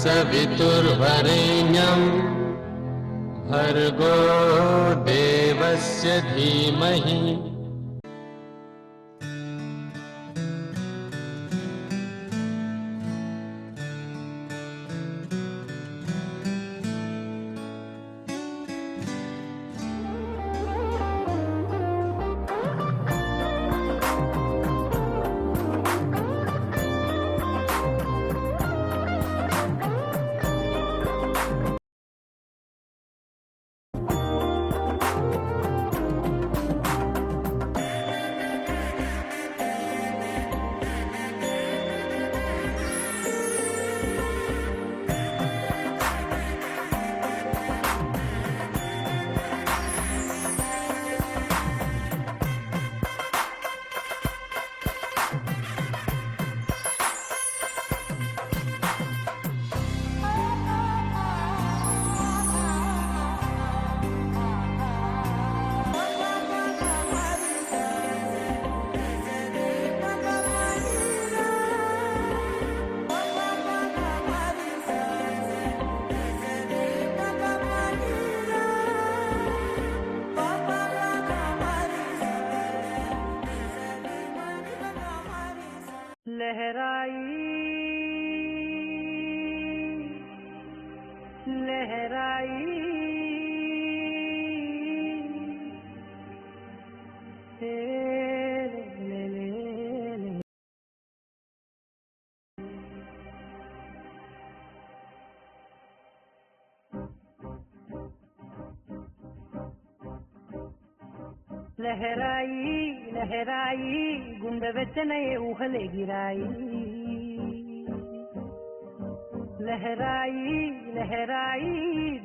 सवितुर्वरेण्यं भर्गो देवस्य धीमहि। लहराई लहराई लहराई लहराई गुंडे వెచ్చనే ఊహలే గిరాయి లహరాయి లహరాయి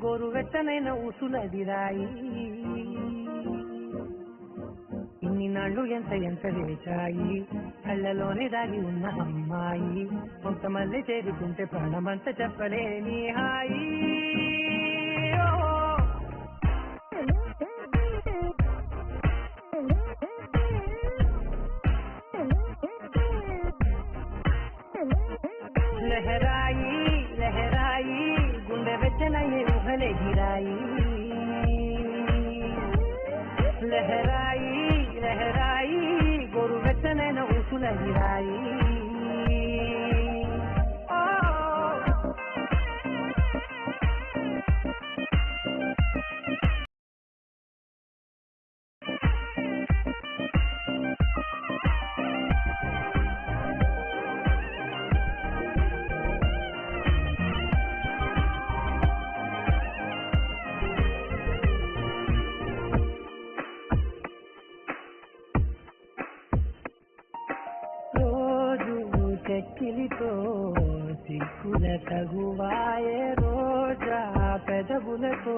గోరు వెచ్చనైన ఊసులదిరాయి ఇన్ని నాళ్ళు ఎంత ఎంత వేచాయి కళ్ళలోనే దాగి ఉన్న అమ్మాయి కొంతమంది చేరుకుంటే ప్రాణమంత చెప్పలేని హాయి लहराई लहराई गुंडे వెచ్చనయ్యే ఊహలే గిరాయి లహరాయి లహరాయి గోరు వెచ్చనైన ఊసులదిరాయి చెక్కిలితో సిక్కుల తగువాయే రోజా పెదవులతో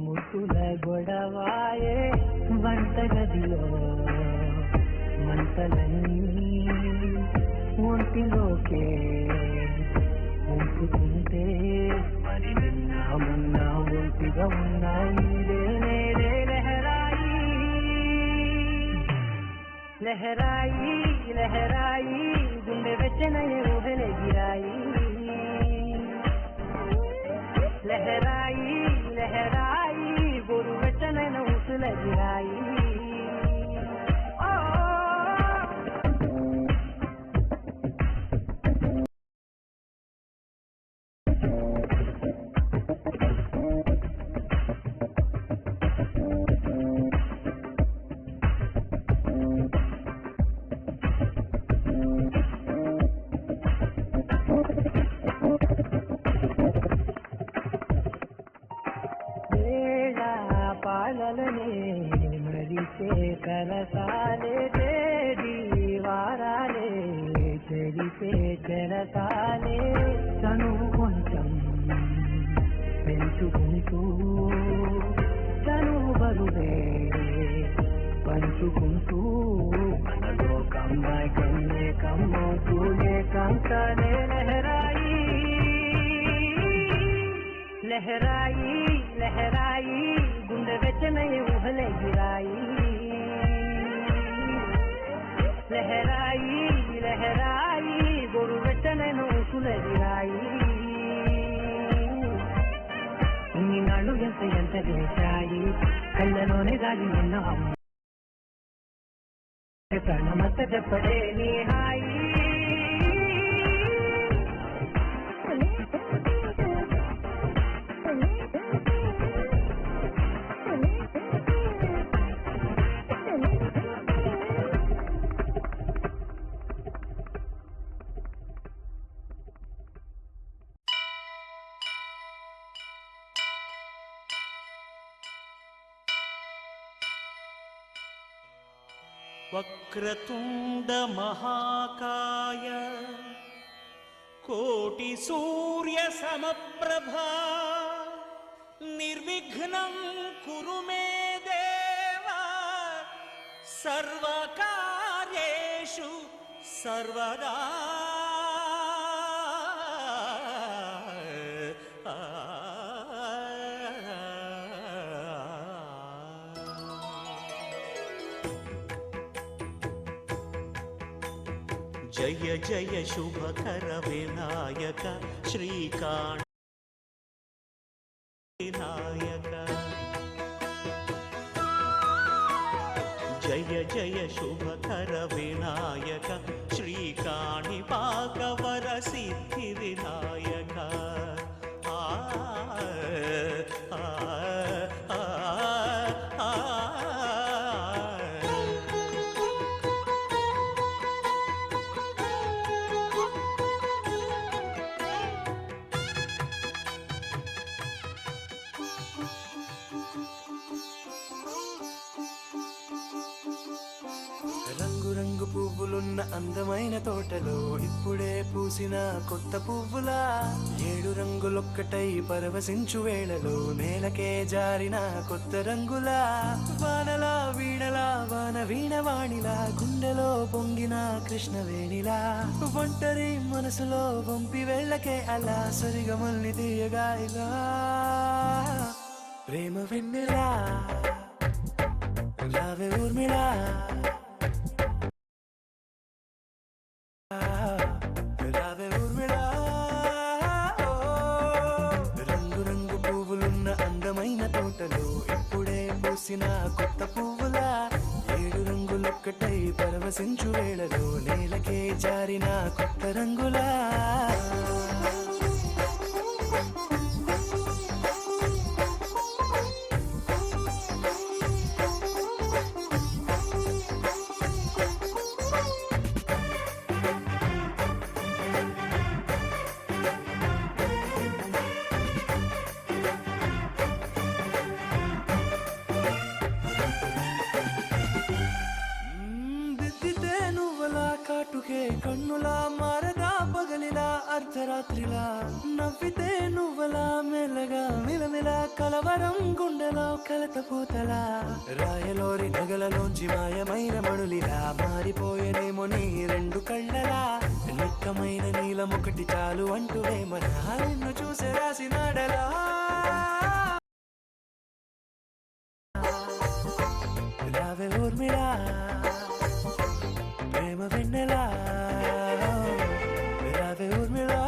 ముక్కుల గొడవాయే వంటగదిలో మంటలన్నీ ఒంటిలోకే ఉంపుతుంటే మరి నిన్న మొన్న ఒంటిగా ఉన్నాయి లహరాయి లహరాయి లహరాయి గుండె వెచ్చనయ్యే ఊహలే గిరాయి లహరాయి లహరాయి గోరు వెచ్చనైన ఊసులదిరాయి పాలలనే మరిచే కలసాలే వారాలే చెరిపే చెరసాలే తను కొంచెం పెంచుకుంటూ తను బరువే పంచుకుంటూ మనలో కమ్మాయి కమ్మే కమ్మవుతూనే కంకనే లహరాయి లహరాయి లహరాయి గుండె వెచ్చనయ్యే ఊహలే గిరాయి లహరాయి లహరాయి గోరు వెచ్చనైన ఊసులదిరాయి చేశాయి కళ్ళలోనే దాగి ఉన్న అమ్మ ప్రణమత చెప్పడే నీ హాయి వక్రతుండ మహాకాయ కోటి సూర్య సమప్రభా నిర్విఘ్నం కురు మే దేవ సర్వకార్యేషు సర్వదా జయ జయ శుభకర వినాయక శ్రీకాంత వినాయక జయ జయ శుభకర వినాయక శ్రీకాణిపాకవర సిద్ధి వినాయక రంగు పువ్వులున్న అందమైన తోటలో ఇప్పుడే పూసిన కొత్త పువ్వులా 7 రంగులొక్కటై పరవశించు వేళలో నేలకే జారిన కొత్త రంగులా వానలా వీణలా వాన వీణవాణిలా గుండెలో పొంగిన కృష్ణవేణిలా ఒంటరి మనసులో వంపి వెళ్ళకే అలా సరిగమల్ని తీయగా ఇలా ప్రేమ వెన్నెలా రావే ఊర్మిళా రావే ఊర్మిళా రంగు రంగు పువ్వులున్న అందమైన తోటలో ఇప్పుడే పూసిన కొత్త పువ్వులా 7 రంగులొక్కటై పరవశించు వేళలో నేలకే జారిన కొత్త రంగులా కాటుకే కన్నులా మారదా పగలిలా అర్ధరాత్రిలా నవ్వితే నువ్వలా మెల్లగా మిలమిలా కలవరం గుండెలో కలతపూతలా రాయలోరి నగలలోంచి మాయమైన మణులిలా మారిపోయేనేమో నీ 2 కళ్ళలా నిక్కమైన నీలం ఒకటి చాలు అంటూ వేమనా నిన్ను చూసే రాసినాడలా రావే ఊర్మిళా ప్రేమ వెన్నెలా రావే ఊర్మిళా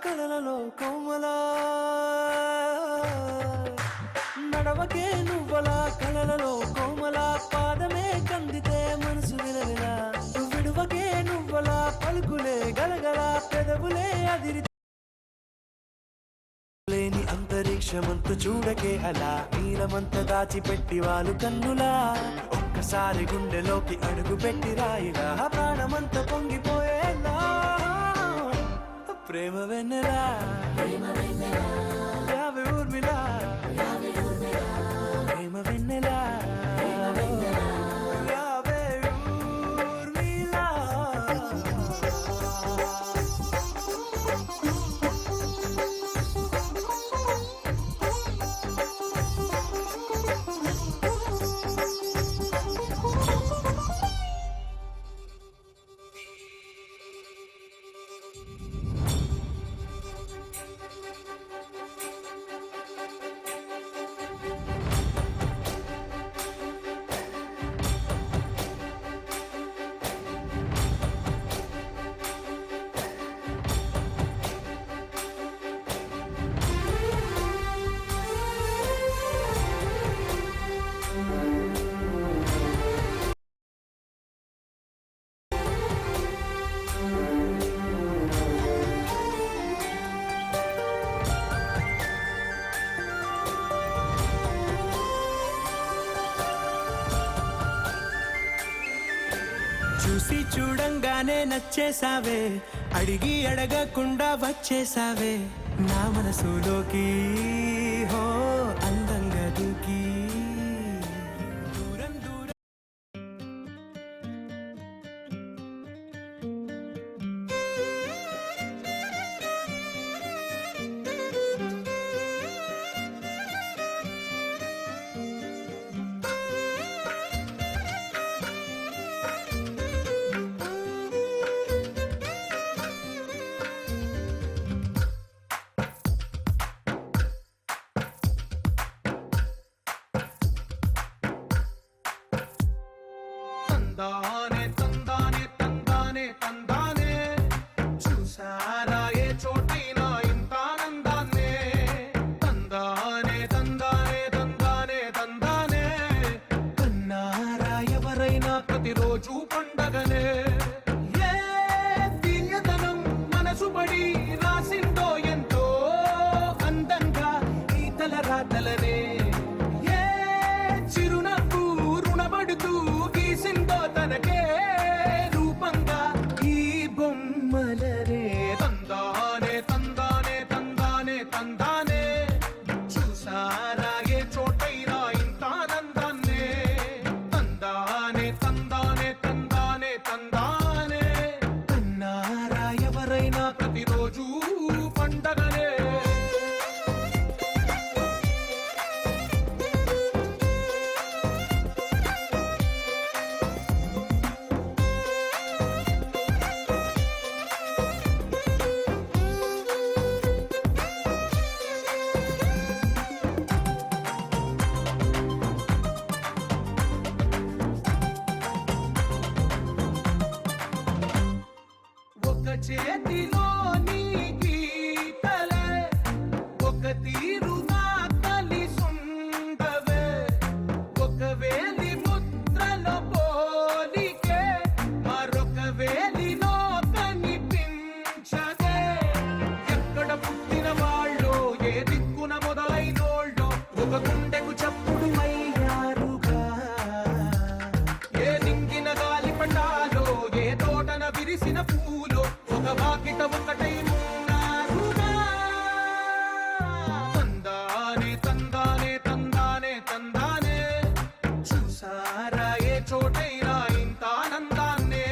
కళలలో కోమలా నడవకే నువ్వలా కళలలో కోమలా పాదమే కందితే మనసు విలవిలా విడువకే నువ్వలా పలుకులే గలగల పెదవులే అదిరి లేని అంతరిక్షమంత చూడకే అలా నీలమంత దాచిపెట్టి వాళ్ళు కన్నులా ఒక్కసారి గుండెలోకి అడుగు పెట్టి రాయిలా ప్రాణమంత పొంగిపోయేలా ప్రేమ వెన్నెలా రావే ఊర్మిళా ప్రేమ వెన్నెలా చూసి చూడంగానే నచ్చేసావే, అడిగి అడగకుండా వచ్చేసావే నా మనసులోకి, హో అందంగా దూకి దూరం దూరం. తందానే తందానే తందానే తందానే చూసారా ఏ చోటైనా ఇంత ఆనందాన్నే తందానే తందానే తందానే తందానే కన్నారా ఎవరైనా ప్రతిరోజు పండగనే ఏ తీయదనం మనసు పడి రాసిందో ఎంతో అందంగా ఈ తలరాతలనే ఏ చిరునవ్వు రుణపడుతూ గీసిందో తనకే రూపంగా ఈ బొమ్మలనే తందానే తందానే తందానే తందానే చూసారా ఏ చోటైనా ఇంత ఆనందాన్నే తందానే తందానే తందానే తందానే కన్నారా ఎవరైనా ప్రతిరోజు పండగనే ఒక చేతిలో నీ గీతలే ఒక తీరుగా కలిసుండవే ఒక వేలి ముద్రలో పోలికే మరొక వేలిలో కనిపించదే ఎక్కడ పుట్టిన వాళ్ళో ఏ దిక్కున మొదలైనోళ్ళో ఒక గుండెకు చప్పుడు అయ్యారుగా ఏ నింగిన గాలి పండాలో ఏ తోటన విరిసిన పూలో ఒక వాకిట ఒకటై ఉన్నారుగా తందానే తందానే తందానే తందానే చూసారా ఏ చోటైనా ఇంత ఆనందాన్నే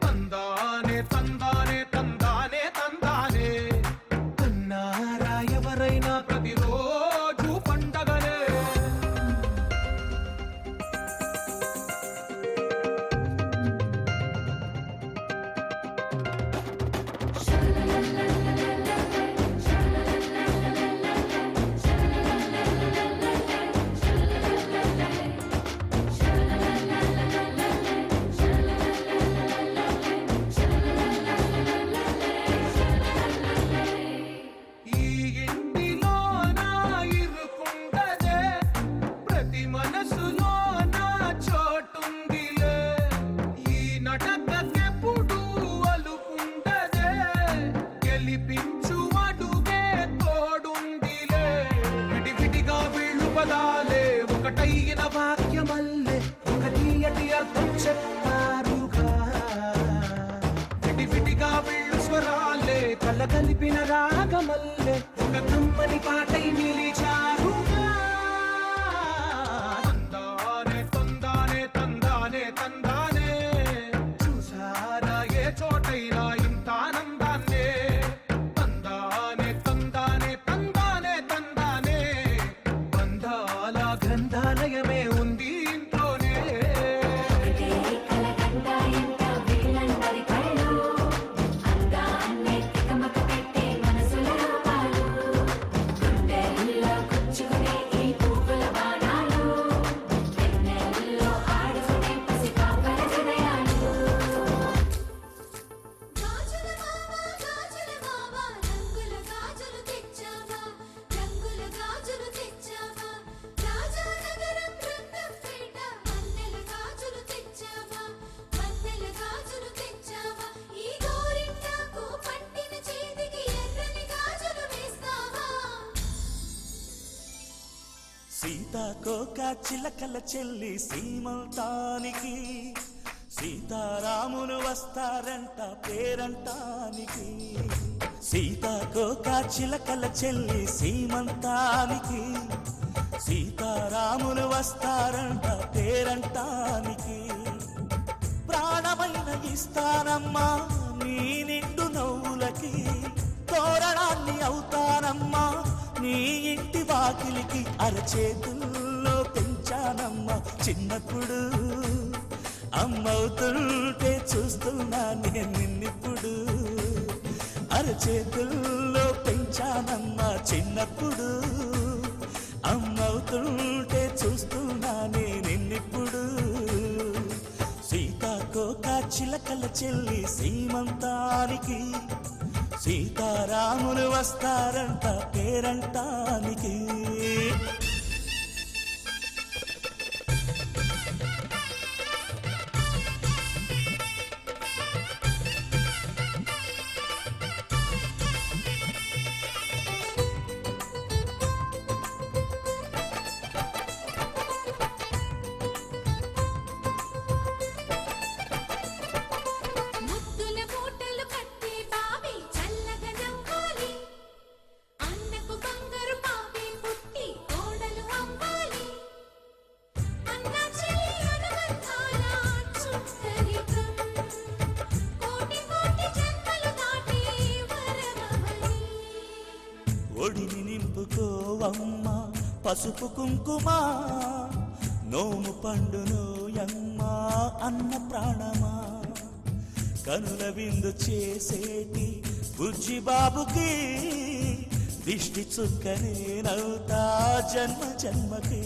తందానే తందానే తందానే తందానే కన్నారా ఎవరైనా ప్రతిరోజు పండగనే ఈ ఇంటిలో నా ఇరుకుండదే ప్రతి మనసులో నా చోటుందిలే ఈ నటకెప్పుడు అలుకుండదే గెలిపించు అడుగే తోడుందిలే విడివిడిగా వీళ్ళు పదాలే ఒకటైన వాక్యమల్లే ఒక తీయటి అర్థం చెప్పారుగా విడివిడిగా వీళ్ళు స్వరాలే కల కలిపిన రాగమల్లే ఒక కమ్మని పాటై నిలిచారుగా తందానే తందానే తందానే తందానే చూసారా ఏ చోటైనా ఇంత ఆనందాన్నే తందానే తందానే తందానే తందానే బంధాల గ్రంథాలయమే ఉంది ఇంట్లోనే సీతాకోక చిలకల చెల్లి సీమంతానికి సీతారాములు వస్తారంట పేరంటానికి, సీతాకోక చిలకల చెల్లి సీమంతానికి. సీతారాములు వస్తారంట పేరంటానికి, ప్రాణమైన ఇస్తానమ్మా నీ నిండు నవ్వులకి, తోరణాన్ని అవుతానమ్మా నీ ఇంటి వాకిలికి. అరచేతుల్లో పెంచానమ్మా చిన్నప్పుడు, అమ్మవుతుంటే చూస్తున్నా నేను నిన్నిప్పుడు. అరచేతుల్లో పెంచానమ్మా చిన్నప్పుడు, అమ్మవుతుంటే చూస్తున్నా నేను నిన్నిప్పుడు. సీతాకోక చిలకల చెల్లి సీమంతానికి, సీతారాములు వస్తారంట పేరంటానికి. ఒడిని నింపుకోవమ్మ పసుపు కుంకుమ, నోము పండునోయమ్మ అన్న ప్రాణమా. కనుల విందు చేసేటి బుజ్జి బాబుకి, దిష్టి చుక్కనేనవుతా జన్మ జన్మకి.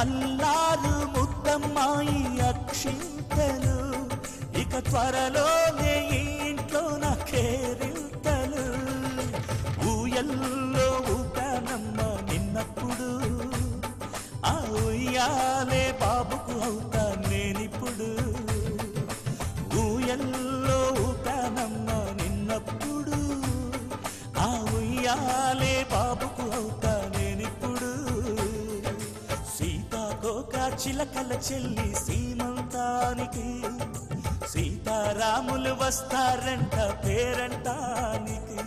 అల్లారు ముద్దమ్మాయి అక్షింతలు, ఇక త్వరలోనే ఇంట్లో నా కేరింతలు. ఊయల్లో ఊపానమ్మ నిన్నప్పుడు, ఆ ఉయ్యాలే బాబుకు అవుతా నేనిప్పుడు. ఊయల్లో ఊపానమ్మ నిన్నప్పుడు, ఆ ఉయ్యాలే బాబుకు అవుతా నేనిప్పుడు. సీతాకోక చిలకల చెల్లి సీమంతానికి, సీతారాములు వస్తారంట పేరంటానికి.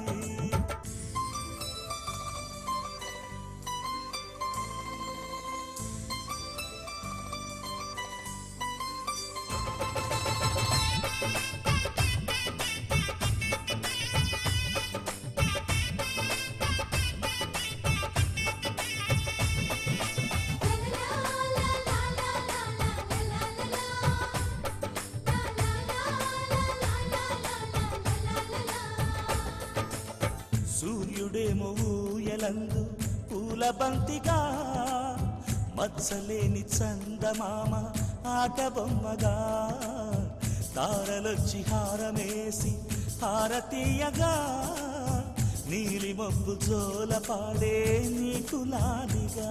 సూర్యుడేమో ఊయలందు పూల బంతిగా, మత్సలేని చందమామ ఆట బొమ్మగా. తారలొచ్చి హారమేసి హారతీయగా, నీలి మబ్బు జోల పాడే నీకులానిగా.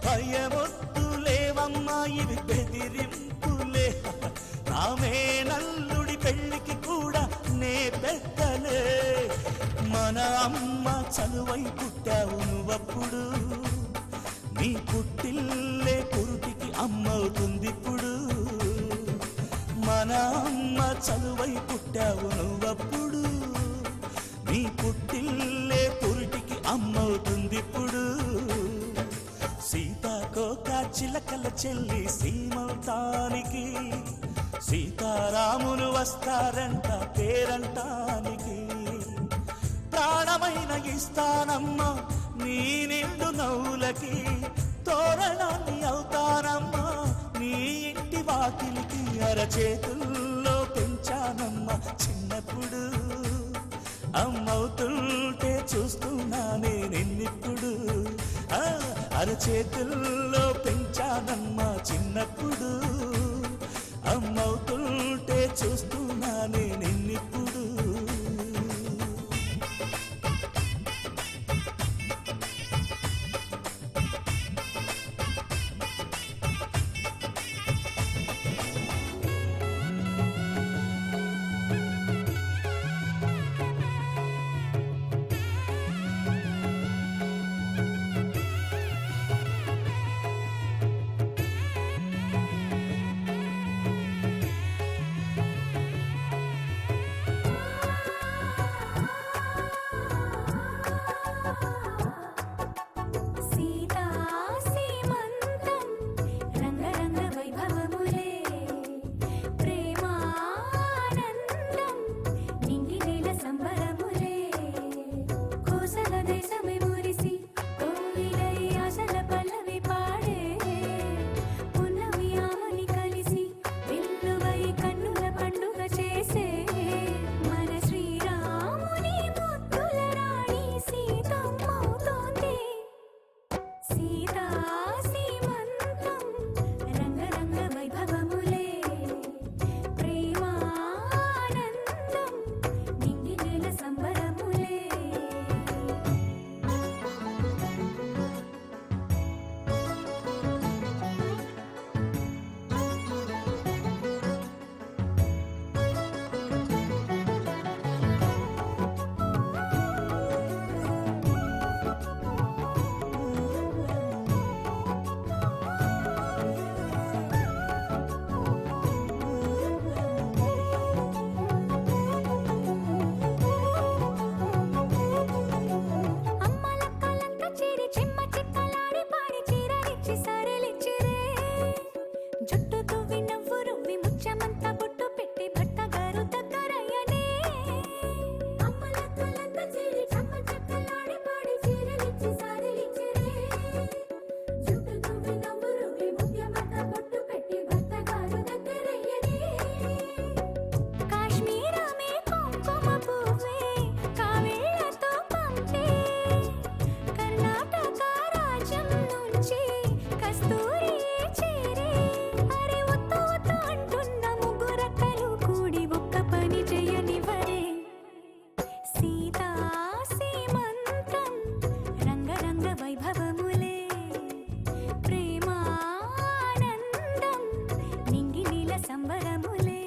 భయమొద్దులేవమ్మా ఇవి బెదిరింపులే, నామే నల్లుడి పెళ్లికి కూడా నే పెద్దలే. మన అమ్మ చనువై పుట్టావు నువ్వప్పుడు, నీ పుట్టిల్లే పురుటికి అమ్మవుతుందిప్పుడు. మన అమ్మ చనువై పుట్టావు నువ్వప్పుడు, నీ పుట్టిల్లే పురుటికి అమ్మవుతుందిప్పుడు. సీతాకోక చిలకల చెల్లి సీమంతానికి, సీతారాములు వస్తారంట పేరంటానికి. ప్రాణమైన ఇస్తానమ్మా నీ నిండు నవ్వులకి, తోరణాన్ని అవుతానమ్మా నీ ఇంటి వాకిలికి. అరచేతుల్లో పెంచానమ్మా చిన్నప్పుడు, అమ్మవుతుంటే చూస్తున్నానే నిన్నిప్పుడు. అరచేతుల్లో పెంచానమ్మా చిన్నప్పుడు, అమ్మవుతుంటే చూస్తున్నానే నిన్నిప్పుడు. సీతా సీమంతం రంగరంగ వైభవములే ప్రేమానందం నింగి నేల సంబరములే అమ్మలక్కలంక చేరి చెమ్మ చెక్కలాడి పాడి చీరలిచ్చి సారెలిచ్చిరే జుట్టు తువ్వి నవ్వు రువ్వి ముచ్చమంతా బొట్టు పెట్టి భర్తగారు దగ్గరయ్యనే అమ్మలక్కలంక చేరి చెమ్మ చెక్కలాడి పాడి చీరలిచ్చి సారెలిచ్చిరే జుట్టు తువ్వి నవ్వు రువ్వి ముచ్చమంతా బొట్టు పెట్టి భర్తగారు దగ్గరయ్యనే కాశ్మీరమే కుంకుమ పువ్వే కావేళ్లతో పంపే కర్ణాటక రాజ్యం నుంచి కస్తూరి చేరే అరే ఒత్తు ఒత్తు అంటున్న ముగ్గురక్కలు కూడి ఒక్క పని చేయనివరే సీతా సీమంతం రంగరంగ వైభవములే ప్రేమానందం నింగి నీల సంబరములే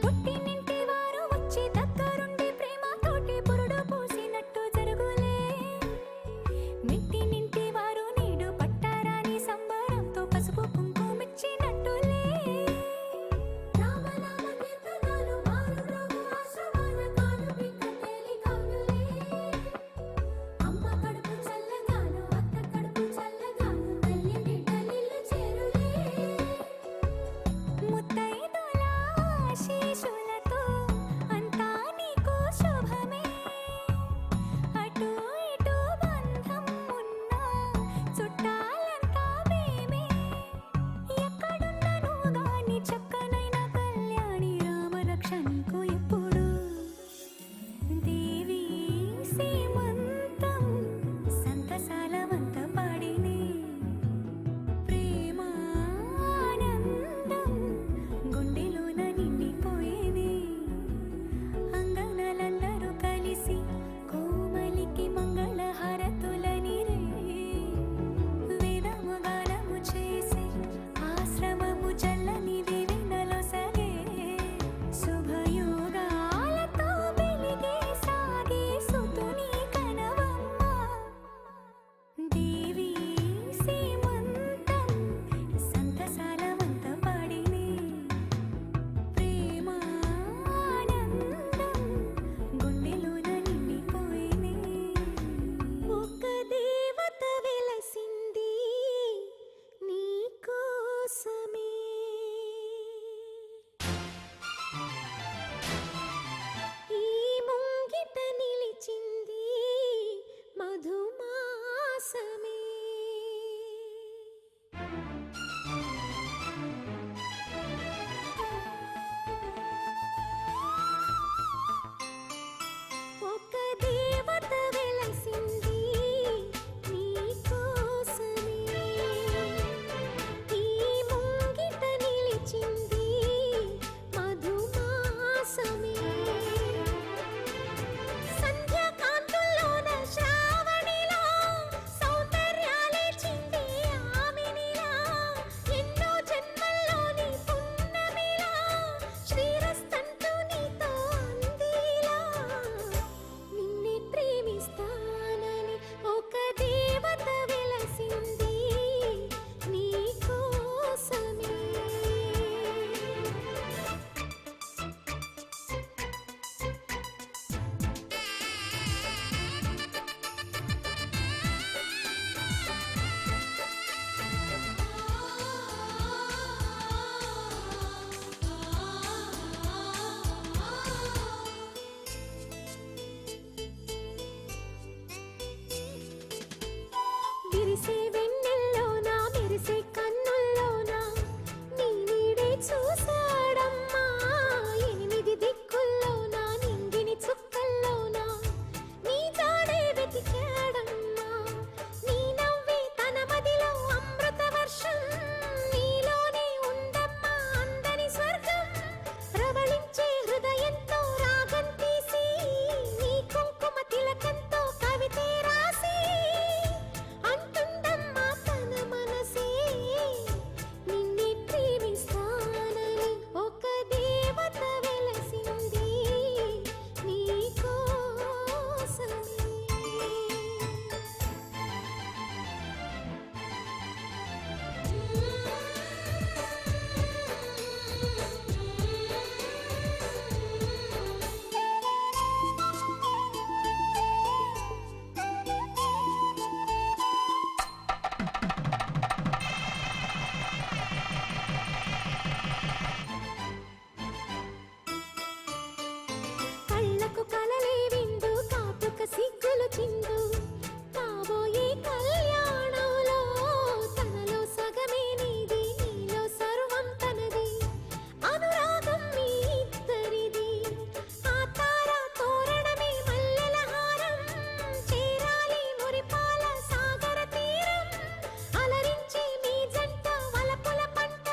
పుట్టినింటి వారు వచ్చి దగ్గరుండి ప్రేమతోటి పురుడు పోసినట్టు జరుగులే మెట్టినింటి వారు నీడు పట్టారాని సంబరంతో పసుపు కుంకుమిచ్చినట్టులే రామనామ కీర్తనలు మారు రోగు ఆశ్రమాన కాను పిక్క తేలికౌనులే అమ్మ కడుపు చల్లగాను అత్త కడుపు చల్లగాను తల్లి బిడ్డలిల్లు చేరులే ముత్తైదుల ఆశీస్సులతో అంతా నీకు శుభమే అటు ఇటు బంధం ఉన్నా మెరిసే కన్నుల్లోన నీ నీడే చూశాడమ్మా 8 దిక్కుల్లోన నింగిని చుక్కల్లోన నీ జాడే వెతికాడమ్మా నీ నవ్వే తన మదిలో అమృత వర్షం నీలోనే ఉందమ్మా అందని స్వర్గం ప్రవళించే హృదయంతో రాగం తీసి నీ కుంకుమ తిలకంతో కవితే రాసి అంటుందమ్మా తన మనసే నిన్నే ప్రేమిస్తానని ఒక దేవత వెలసింది నీ కోసమే కళ్ళకు కలలే విందు కాటుక సిగ్గులు చిందు కాబోయే కళ్యాణంలో తనలో సగమే నీది నీలో సర్వం తనది అనురాగం మీ ఇద్దరిది ఆ తార తోరణమే మల్లెల హారం చేరాలి మురిపాల సాగర తీరం అలరించే మీ జంట వలపుల పంట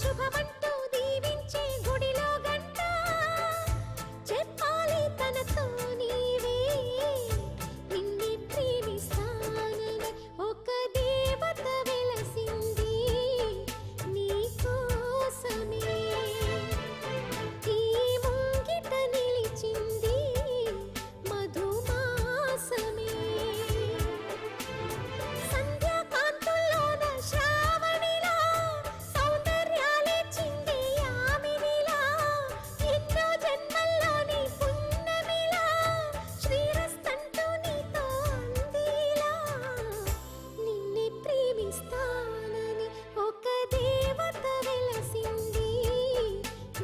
శుభమంటూ దీవించే గుడిలో గంట చెప్పాలి తనతో నీవే నిన్నే ప్రేమిస్తానని ఒక దేవత వెలసింది నీ కోసమే ఈ ముంగిట నిలిచింది మధుమాసమే సంధ్యాకాంతుల్లోన శ్రావణిలా సౌందర్యాలే చిందే యామినిలా ఎన్నో జన్మల్లోని పున్నమిలా శ్రీరస్తంటూ నీతో అందిలా నిన్నే ప్రేమిస్తానని ఒక దేవత వెలసింది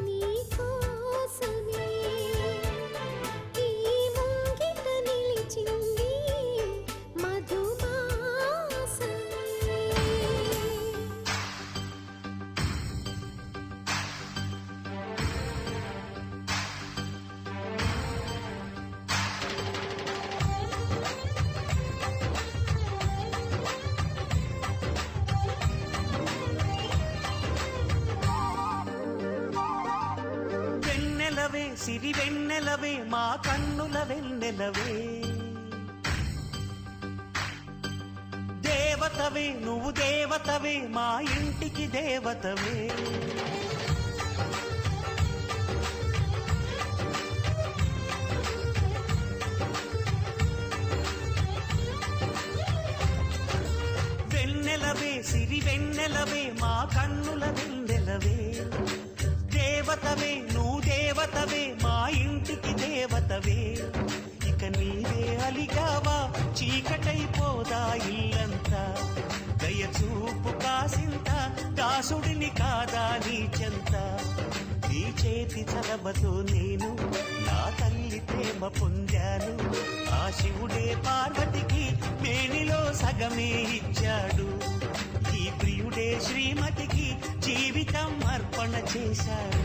నీ కోసమే ఈ ముంగిట నిలిచింది మధుమాసమే వెన్నెలవే సిరి వెన్నెలవే మా కన్నుల వెన్నెలవే దేవతవే నువ్వు దేవతవే మా ఇంటికి దేవతవే వెన్నెలవే సిరి వెన్నెలవే మా కన్నుల వెన్నెలవే దేవతవే నువ్వు దేవతవే మా ఇంటికి దేవతవే ఇక నీవే అలిగావా చీకటైపోదా ఇల్లంతా దయచూపు కాసింత దాసుడిని కాదా నీ చెంత నీ చేతి చలబతో నేను నా తల్లి ప్రేమ పొందాను ఆ శివుడే పార్వతికి మేనిలో సగమే ఇచ్చాడు ఈ ప్రియుడే శ్రీమతికి జీవితం అర్పణ చేశాడు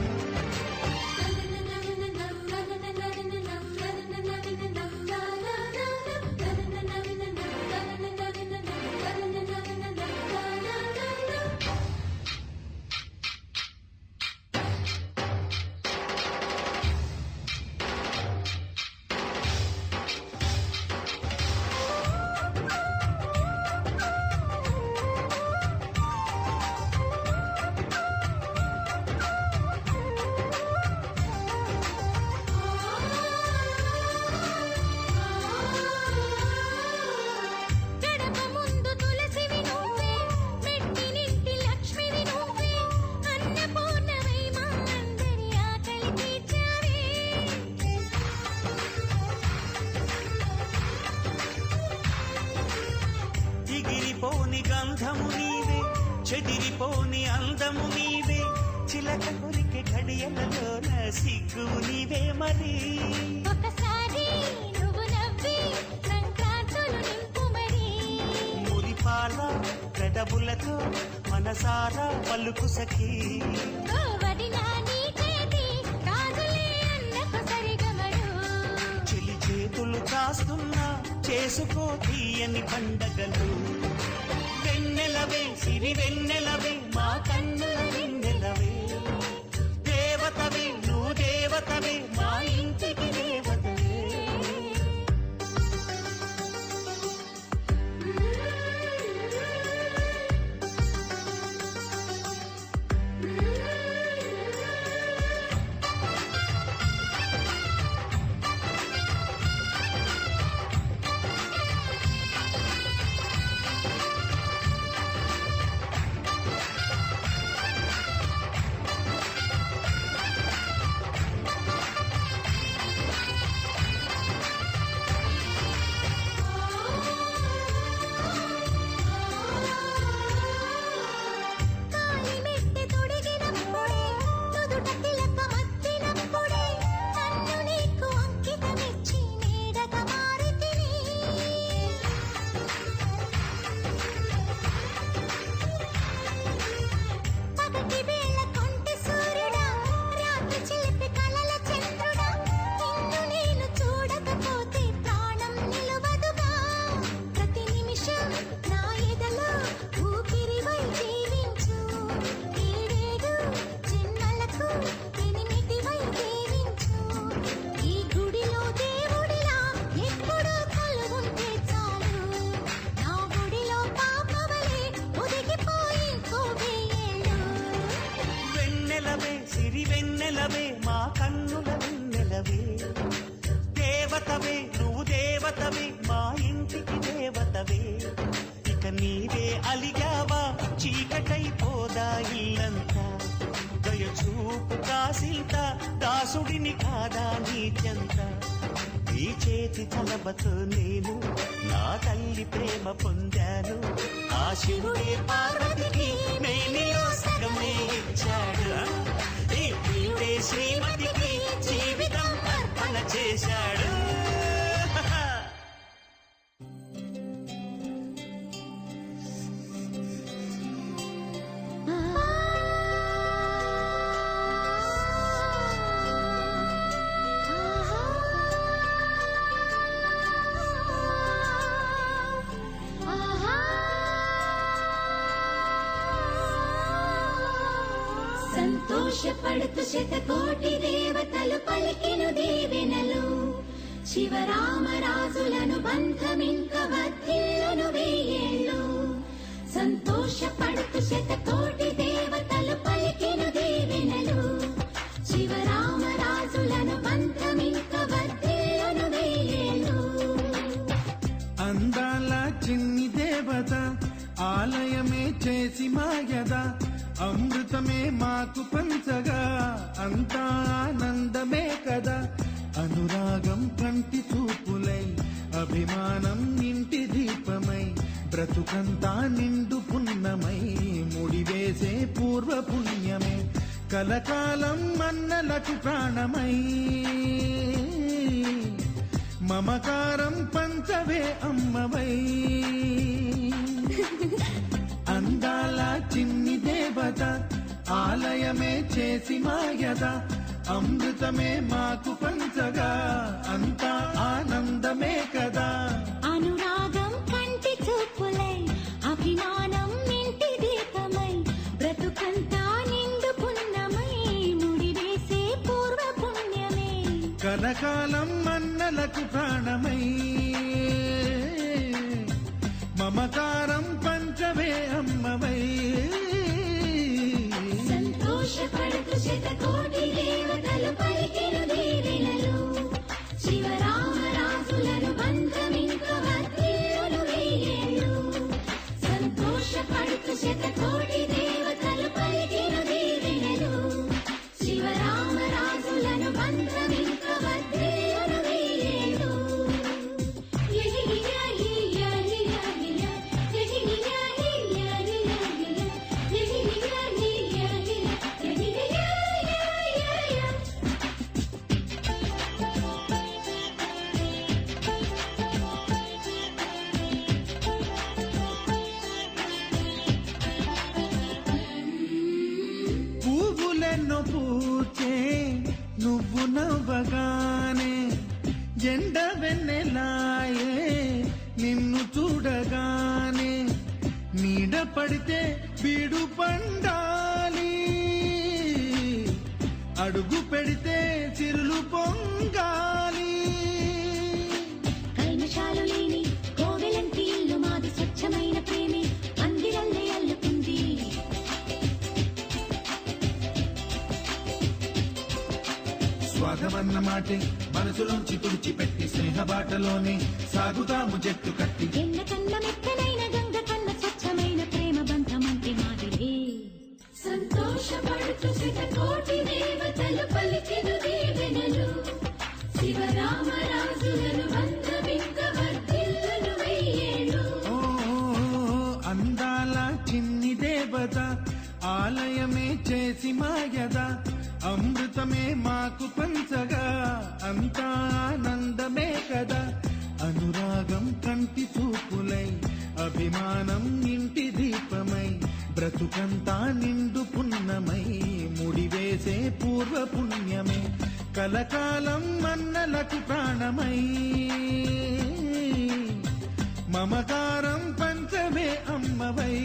గంధము నీవే చెదిరిపోని అందము నీవే చిలక కొరికే ఘడియలలో సిగ్గు నీవే మరి ఒకసారి నువ్వు నవ్వి సంక్రాంతులు నింపు మరి మురిపాల పెదవులతో మనసారా పలుకు సఖీ ఓ వదినా నీ చేతి రాజులే అన్నకు సరిగమడు చెలి చేతులు కాస్తున్నా చేసుకో తీయని పండగలు వెన్నెలవే సిరి వెన్నెలవే మా కన్నుల వెన్నెలవే దేవతవే నువ్వు దేవతవే మా ఇంటికి దేవతవే కాలిమెట్టి తొడిగినప్పుడే నుదుట తిలకమద్దినప్పుడే నన్ను నీకు అంకితమిచ్చి నీడగా మారితిని పగటి వేళ కొంటి సూర్యుడా రాత్రి చిలిపి కలల చంద్రుడా నిన్ను నేను చూడకపోతే ప్రాణం నిలవదుగా ప్రతి నిమిషం నా ఎదలో ఊపిరివై జీవించు ఏడేడు జన్మలకు ఎనిమిదివై జీవించు ఈ గుడిలో దేవుడిలా ఎప్పుడూ కొలువుంటే చాలు నా గుడిలో పాపవలే ఒదిగిపోయి కోవేళ్ళు వెన్నెలవే సిరి వెన్నెలవే మా కన్నుల వెన్నెలవే దేవతవే నువ్వు దేవతవే మా ఇంటికి దేవతవే ఇక నీవే అలిగావా చీకటైపోదా ఇల్లంతా దయచూపు కాసింత దాసుడిని కాదా నీ చెంత ఈ చేతి తలబతో నేను నా తల్లి ప్రేమ పొందాను ఆ శివుడే పార్వతికి మేనిలో సగమే ఇచ్చాడు ఈ ప్రియుడే శ్రీమతికి జీవితం అర్పణ చేశాడు సంతోషపడుతు శతకోటి దేవతలు పలికిను దీవెనలు శివరామరాజులను బంధమింక వర్ధిల్లును వెయ్యేళ్ళు సంతోషపడుతు శతకోటి దేవతలు పలికిను దీవెనలు శివరామరాజులను బంధమింక వర్ధిల్లును వెయ్యేళ్ళు అందాల చిన్ని దేవత ఆలయమే చేసి మాయద అమృతమే మాకు పంచగా అంతా ఆనందమే కదా అనురాగం కంటి చూపులై అభిమానం ఇంటి దీపమై బ్రతుకంతా నిండు పున్నమై ముడివేసే పూర్వ పుణ్యమే కలకాలం మన్నలకు ప్రాణమై మమకారం పంచవే అమ్మవై అందాల చిన్ని దేవత ఆలయమే చేసి మాయద అమృతమే మాకు పంచగా అంతా ఆనందమే కదా అనురాగం కంటి చూపులై అభిమానం ఇంటి దీపమై బ్రతుకంతా నిండు పున్నమై ముడివేసే పూర్వ పుణ్యమే కలకాలం మన్నలకు ప్రాణమై మమకారం పంచవే అమ్మవై సంతోషపడుతు శతకోటి దేవతలు పలికిను దీవెనలు శివరామరాజులను బంధమింక వర్ధిల్లును వెయ్యేళ్ళు సంతోషపడుతు శతకోటి దేవతలు పలికిను దీవెనలు శివరామరాజులను బంధమింక వర్ధిల్లును పడితే బీడు పండాలి, అడుగు పెడితే చిరులు పొంగాలి. కల్మషాలు లేని కోవెలంటి ఇల్లు మాది, స్వచ్ఛమైన ప్రేమే అందిరల్లే అల్లుకుంది. స్వాగమన్న మాటే మనసులోంచి తుడిచిపెట్టి స్నేహ బాటలోనే సాగుతాము జట్టు కట్టి. ఎన్న కన్న మెత్తనైన గంగ కన్న స్వచ్ఛమైన ప్రేమ బంధమంటే మాదిరే. సంతోషపడుతూ శతకోటి దేవతలు పలికిన దీవెనలు, శివరామరాజులను బంధమింక వర్ధిల్లును వెయ్యేళ్ళు. ఓ అందాల చిన్ని దేవత ఆలయమే చేసి మాయద, అమృతమే మాకు పంచగా అంతా ఆనందమే కదా. అనురాగం కంటి చూపులై, అభిమానం ఇంటి దీపమై, బ్రతుకంతా నిండు పున్నమై, ముడివేసే పూర్వ పుణ్యమే కలకాలం మన్నలకు ప్రాణమై. మమకారం పంచమే అమ్మవై.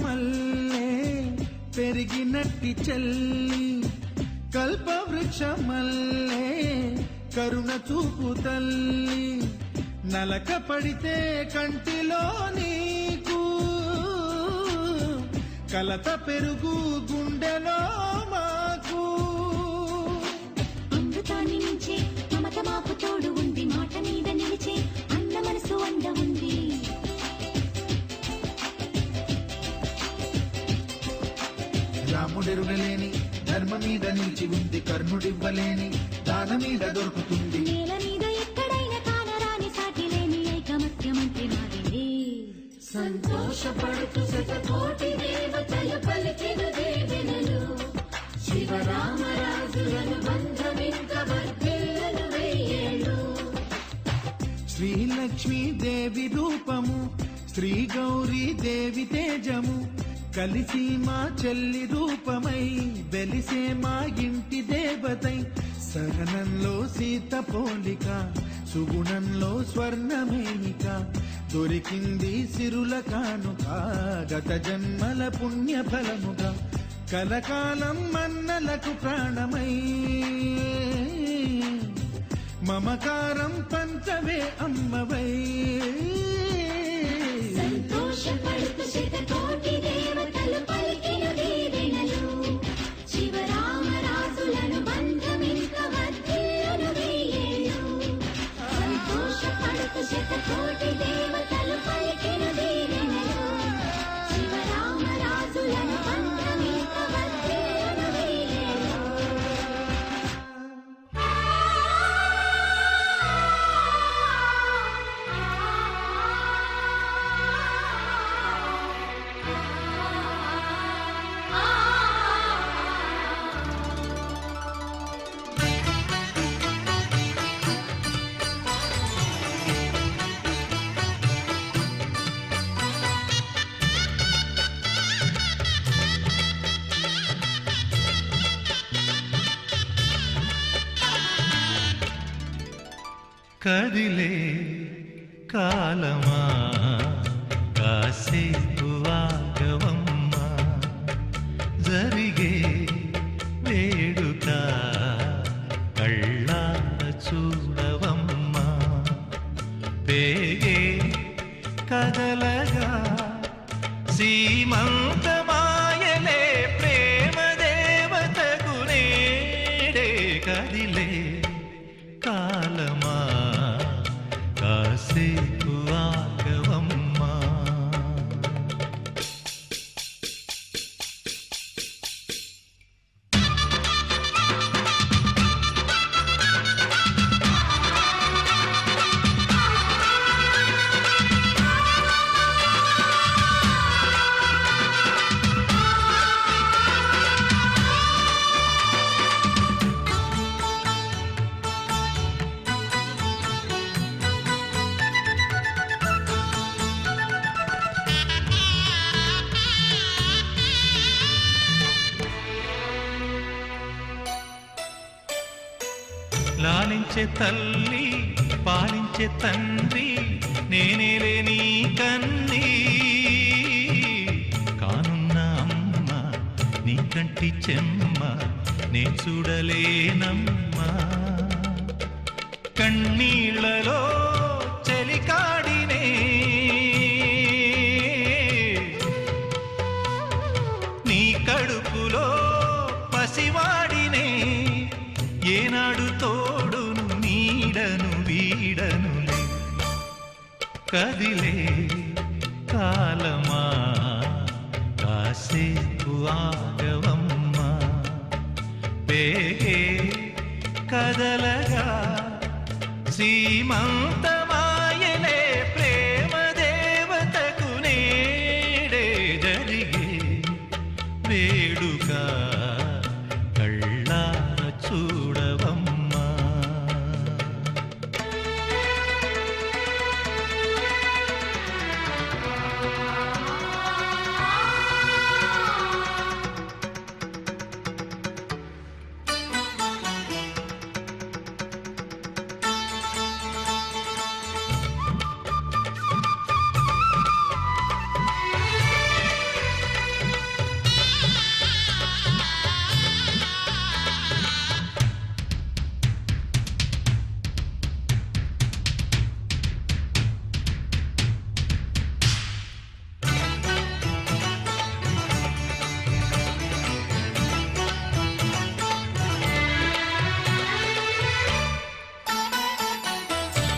మల్లే పెరిగినట్టి చెల్లి, కల్పవృక్షమల్లే కరుణ చూపు తల్లి. నలక పడితే కంటిలో నీకు, కలత పెరుగు గుండెలో మాకు. అమృతాన్ని మించే మమత మాకు తోడు ఉంది, మాట మీద నిలిచే అన్న మనసు అండ ఉంది. రాముడెరుగలేని ధర్మ మీద నిలిచి ఉంది, కర్ణుడివ్వలేని దాన మీద దొరుకుతుంది. నేల మీద ఎక్కడైనా కానరాని సాటి లేని ఐకమత్యమంటే మాదిరే. సంతోషపడుతూ శతకోటి దేవతలు పలికిన దీవెనలు, శివరామరాజులను బంధమింక వర్ధిల్లును వెయ్యేళ్ళు. శ్రీలక్ష్మీ దేవి రూపము, శ్రీ గౌరీ దేవి తేజము, కలిసి మా చెల్లి రూపమై వెలిసే మా ఇంటి దేవతై. సహనంలో సీత పోలిక, సుగుణంలో స్వర్ణమేనిక, దొరికింది సిరుల కానుక గత జన్మల పుణ్య ఫలముగా. కలకాలం మన్నలకు ప్రాణమై, మమకారం పంచవే అమ్మవై. సంతోషపడుతూ శతకోటి దేవతలు పలికిన దీవెనలు, శివరామరాజులను బంధమింక వర్ధిల్లును వెయ్యేళ్ళు. సంతోషపడుతూ శతకోటి దేవతలు పలికిన దీవెనలు, శివరామరాజులను బంధమింక వర్ధిల్లును వెయ్యేళ్ళు. కదిలే కాలమా కాసేపు ఆగవమ్మా, జరిగే వేడుక కళ్ళార చూడవమ్మా. పేగే కదలగా సీమంతమాయలే ప్రేమ దేవతకు నేడే. కదిలే కాలమా కాసేపు ఆగవమ్మా. లాలించే తల్లి పాలించే తండ్రి నేనేలే నీ కన్నీ కానున్న అమ్మ నీ కంటి చెమ్మ నే చూడలేనమ్మా కన్నీళ్లలో చెలికాడినే నీ కడుపులో పసివాడినే ఏనాడు తోడును నీడను వీడనులే కదిలే కాలమా కాసేపు ఆగవమ్మా పేగే కదలగా సీమంతమాయనే ప్రేమ దేవతకు నేడే జరిగే వేడుక కళ్ళార చూడవమ్మా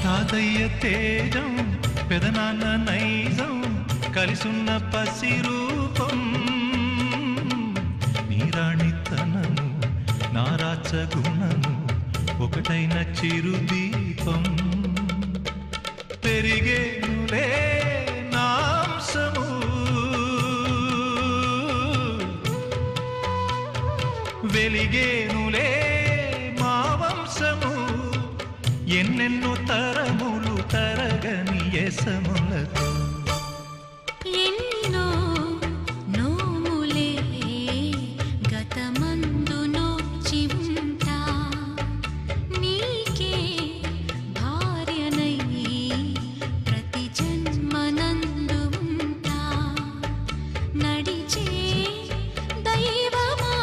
తాతయ్య తేజం పెదనాన్న నైజం కలిసున్న పసిరూపం నీరాణితనము నారాచ గుణము ఒకటైన చిరుదీపం పెరిగేనులే నాంసము వెలిగేనులే మా వంశము ఎన్నెన్నో తరములు తరగని యసములతో ఎన్నో నోములే గతమందు నోచి ఉంటా నీకే భార్యనై ప్రతి జన్మనందు ఉంటా నడిచే దైవమా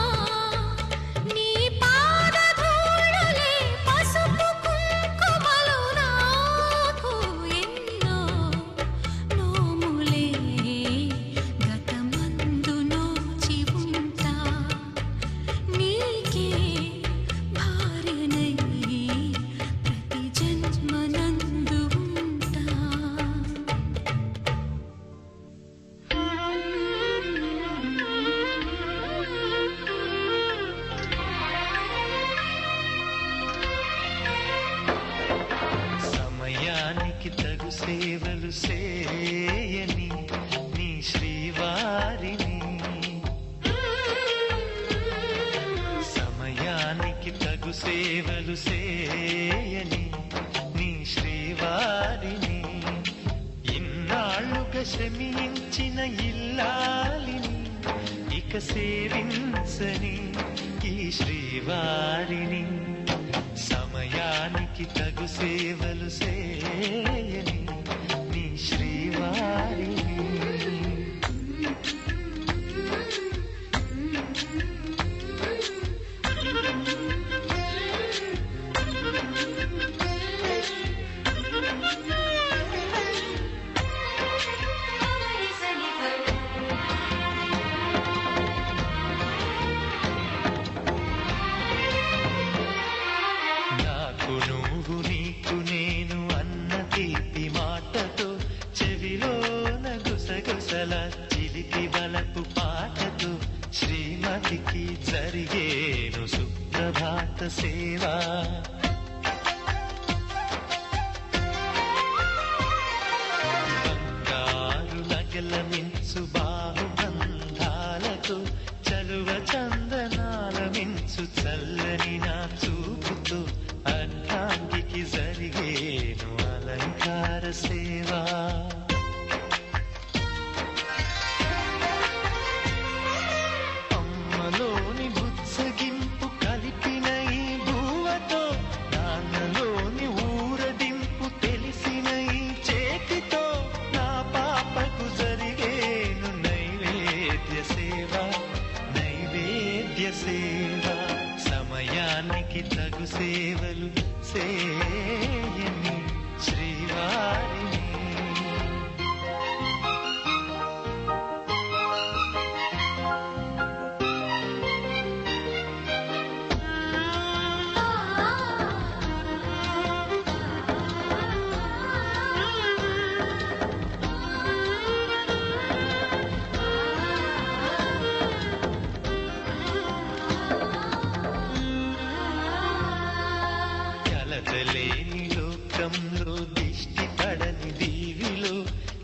నీ పాదధూళులే పసుపు కుంకుమలు నాకు ఎన్నో నోములే గతమందు నోచి ఉంటా నీకే భార్యనై ప్రతి జన్మనందు ఉంటా సమయానికి తగు సేవలు చేయని నీ శ్రీవారిని సమయానికి తగు సేవలు చేయని నీ శ్రీవారిని ఇన్నాళ్ళుగా శ్రమించిన ఇల్లాలిని ఇక సేవించని ఈ శ్రీవారిని సమయానికి తగు సేవలు చేయని నీ శ్రీవారిని నాకు నువ్వు నీకు నేను అన్న తీపి మాటతో చెవిలోన గుసగుసల చిలిపి బలపు పాటతో శ్రీమతికి జరిగేను సుప్రభాత సేవా బంగారు నగల మించు బాహుబంధాలతో చలువ చందనాల మించు చల్లని నా చూపుతో అర్ధాంగికి జరిగేను అలంకార సేవా అమ్మలోని బుచ్చగింపు కలిపిన ఈ భూవతో నా సేవ సమయానికి తగు సేవలు సేయని శ్రీవారిని కలతలేని లోకంలో దిష్టి పడని దీవిలో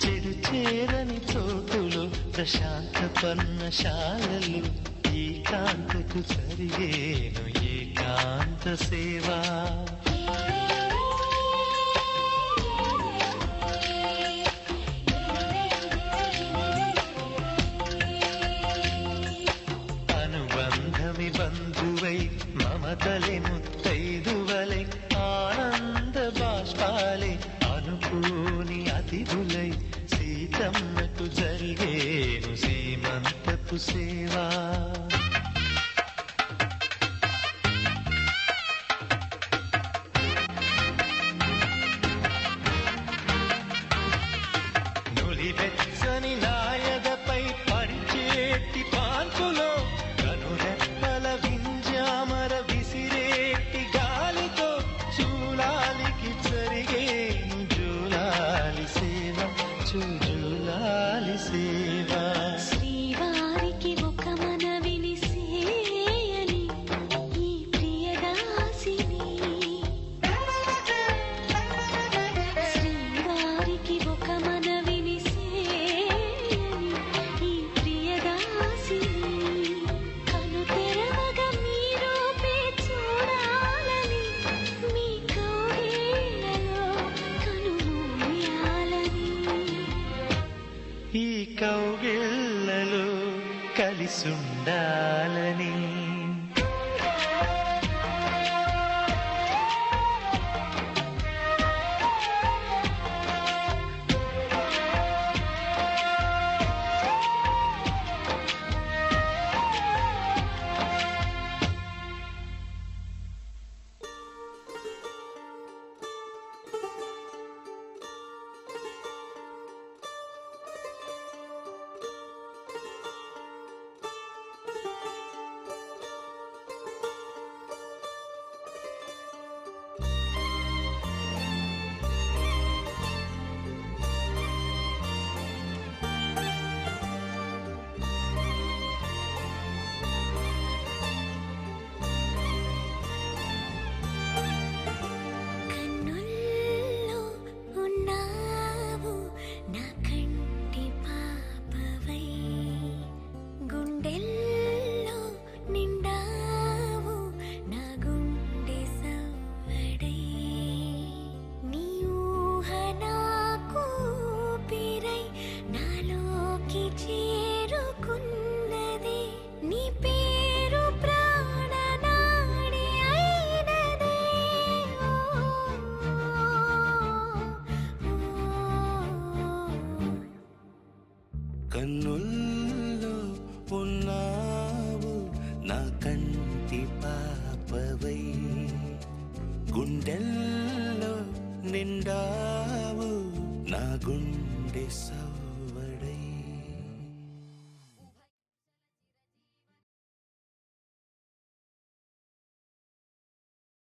చెడు చేరని చోటులో ప్రశాంత పర్ణశాలలు ఈ కాంతకు జరిగేను ఏకాంత సేవా అనుబంధమి బంధువై మమతలే ముత్తైదువలై ఆనంద బాష్పాలే అనుకోని అతిథులై సీతమ్మకు జరిగేను సీమంతపు సేవా నులివెచ్చని నాయదపై పరిచేటి పాన్పులో కనురెప్పల వింజామర విసిరేటి గాలితో చూలాలికి జరిగేను జూలాలి సేవ జూలాలి సేవ శ్రీవారికి ఒక మనవిని సేయని ఈ ప్రియదాసిని శ్రీవారికి ఒక మనవిని సేయని ఈ ప్రియదాసిని కను తెరవగా మీ రూపే చూడాలని మీ కౌగిళ్లలో కనుమూయాలని ఈ కౌగిళ్లలో కలిసుండాలని